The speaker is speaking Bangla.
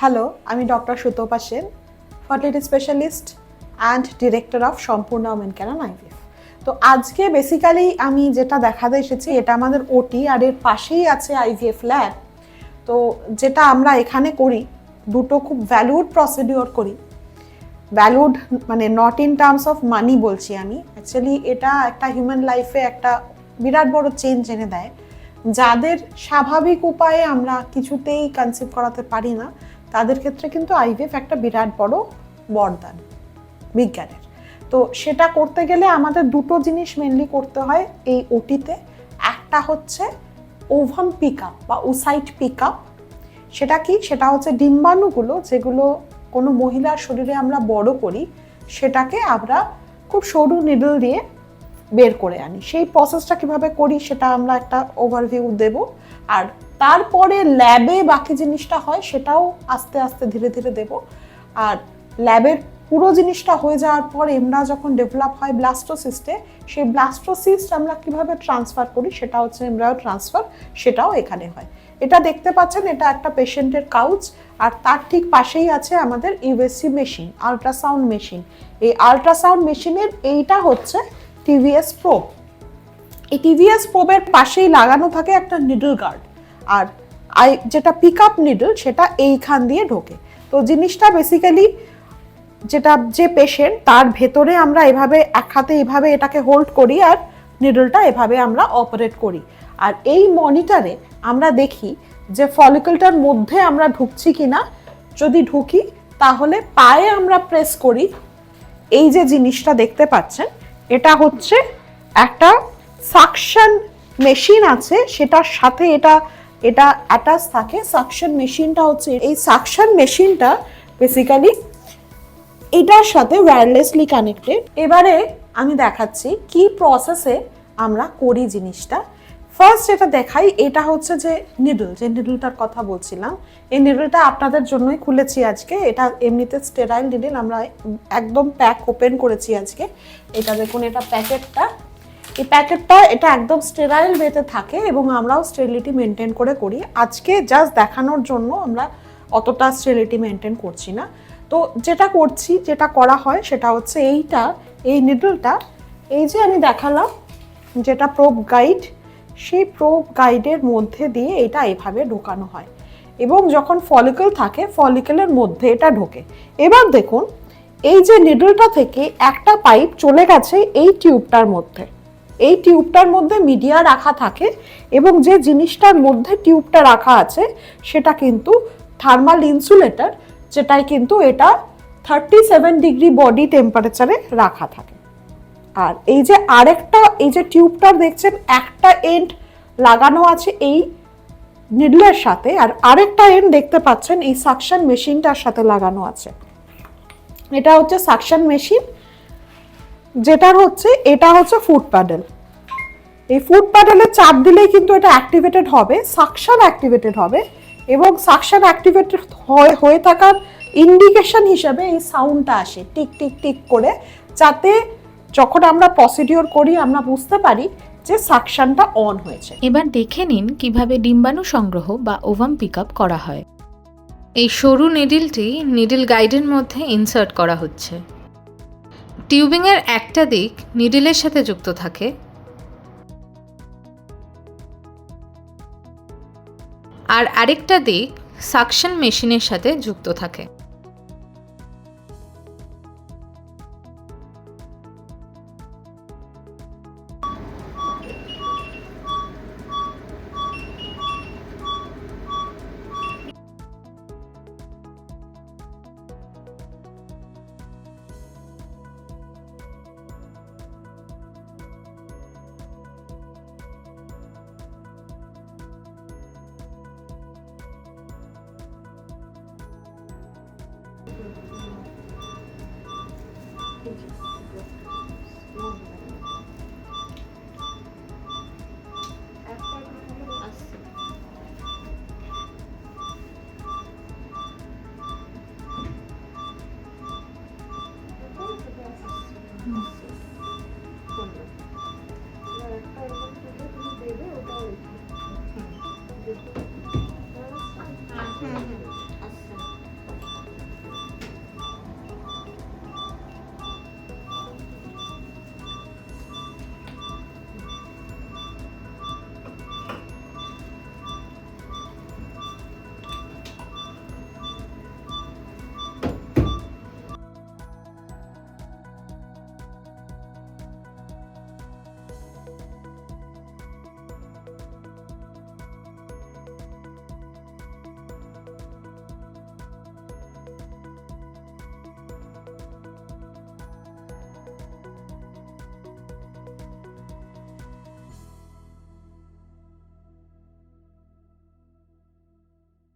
হ্যালো, আমি doctor Sutapa Sen, fertility specialist and director of সম্পূর্ণ ওমেন কেয়ার অ্যান্ড IVF। তো আজকে বেসিক্যালি আমি যেটা দেখাতে এসেছি, এটা আমাদের ওটি, আর এর পাশেই আছে IVF ল্যাব। তো যেটা আমরা এখানে করি, দুটো খুব ভ্যালুড প্রসিডিওর করি। ভ্যালুড মানে not in terms of money বলছি আমি, অ্যাকচুয়ালি এটা একটা হিউম্যান লাইফে একটা বিরাট বড় চেঞ্জ এনে দেয়। যাদের স্বাভাবিক উপায়ে আমরা কিছুতেই কনসিভ করাতে পারি না, তাদের ক্ষেত্রে কিন্তু IVF একটা বিরাট বড় বরদান বিজ্ঞানের। তো সেটা করতে গেলে আমাদের দুটো জিনিস মেনলি করতে হয় এই ওটিতে। একটা হচ্ছে ওভাম পিকআপ বা ওসাইট পিকআপ। সেটা কি? সেটা হচ্ছে ডিম্বাণুগুলো যেগুলো কোনো মহিলার শরীরে আমরা বড় করি, সেটাকে আমরা খুব সরু নিডল দিয়ে বের করে আনি। সেই প্রসেসটা কিভাবে করি সেটা আমরা একটা ওভারভিউ দেব। আর তারপরে ল্যাবে বাকি জিনিসটা হয় সেটাও আস্তে আস্তে ধীরে ধীরে দেব। আর ল্যাবের পুরো জিনিসটা হয়ে যাওয়ার পর এমব্রায়ো যখন ডেভেলপ হয় ব্লাস্টোসিস্টে, সেই ব্লাস্টোসিস্ট আমরা কিভাবে ট্রান্সফার করি সেটা হচ্ছে এমব্রায়ো ট্রান্সফার, সেটাও এখানে হয়। এটা দেখতে পাচ্ছেন, এটা একটা পেশেন্টের কাউচ, আর তার ঠিক পাশেই আছে আমাদের ইউএসসি মেশিন, আল্ট্রাসাউন্ড মেশিন। এই আল্ট্রাসাউন্ড মেশিনের এইটা হচ্ছে টিভিএস প্রোব। এই টিভিএস প্রোবের পাশেই লাগানো থাকে একটা নিডল গার্ড, আর যেটা পিক আপ নিডল সেটা এইখান দিয়ে ঢোকে। তো জিনিসটা বেসিক্যালি যেটা যে পেশেন্ট তার ভেতরে আমরা এভাবে এক হাতে এভাবে এটাকে হোল্ড করি, আর নিডলটা এভাবে আমরা অপারেট করি। আর এই মনিটরে আমরা দেখি যে ফলিকলটার মধ্যে আমরা ঢুকছি কিনা। যদি ঢুকি তাহলে পায়ে আমরা প্রেস করি। এই যে জিনিসটা দেখতে পাচ্ছেন, এটা হচ্ছে একটা সাকশন মেশিন আছে, সেটার সাথে এটা অ্যাটাচ থাকে। সাকশন মেশিনটা হচ্ছে এই সাকশন মেশিনটা বেসিক্যালি এটার সাথে ওয়্যারলেসলি কানেক্টেড। এবারে আমি দেখাচ্ছি কি প্রসেসে আমরা করি জিনিসটা। ফার্স্ট যেটা দেখাই, এটা হচ্ছে যে নিডলটার কথা বলছিলাম। এই নিডলটা আপনাদের জন্যই খুলেছি আজকে। এটা এমনিতে স্টেরাইল নিডল, আমরা একদম প্যাক ওপেন করেছি আজকে। এটা দেখুন, এটা প্যাকেটটা, এই প্যাকেটটা এটা একদম স্টেরাইল ওয়েতে থাকে এবং আমরাও স্টেরিলিটি মেনটেন করে করি। আজকে জাস্ট দেখানোর জন্য আমরা অতটা স্টেরিলিটি মেনটেন করছি না। তো যেটা করছি, যেটা করা হয় সেটা হচ্ছে এই নিডলটা, এই যে আমি দেখালাম যেটা প্রোব গাইড, সেই প্রোব গাইডের মধ্যে দিয়ে এটা এভাবে ঢোকানো হয় এবং যখন ফলিকল থাকে ফলিকলের মধ্যে এটা ঢোকে। এবার দেখুন, এই যে নিডলটা থেকে একটা পাইপ চলে গেছে এই টিউবটার মধ্যে। এই টিউবটার মধ্যে মিডিয়া রাখা থাকে এবং যে জিনিসটার মধ্যে টিউবটা রাখা আছে সেটা কিন্তু থার্মাল ইনসুলেটর, যেটাই কিন্তু এটা 37 ডিগ্রি বডি টেম্পারেচারে রাখা থাকে। আর এই যে আরেকটা, এই যে টিউবটার দেখছেন একটা এন্ড লাগানো আছে এই নিডলের সাথে, আর আরেকটা এন্ড দেখতে পাচ্ছেন এই সাকশন মেশিনটার সাথে লাগানো আছে। এটা হচ্ছে সাকশন মেশিন, যেটার হচ্ছে এটা হচ্ছে ফুট প্যাডেল। এই ফুট প্যাডেলে চাপ দিলেই কিন্তু এটা অ্যাক্টিভেটেড হবে, সাকশন অ্যাক্টিভেটেড হবে, এবং সাকশন অ্যাক্টিভেটেড হয়ে থাকার ইন্ডিকেশন হিসেবে এই সাউন্ডটা আসে টিক টিক টিক করে, যাতে যখন আমরা প্রসিডিওর করি আমরা বুঝতে পারি যে সাকশনটা অন হয়েছে। এবার দেখে নিন কিভাবে ডিম্বাণু সংগ্রহ বা ওভাম পিকআপ করা হয়। এই সরু নিডলটি নিডল গাইডের মধ্যে ইনসার্ট করা হচ্ছে। টিউবিংয়ের একটা দিক নিডলের সাথে যুক্ত থাকে, আর আরেকটা দিক সাকশন মেশিনের সাথে যুক্ত থাকে।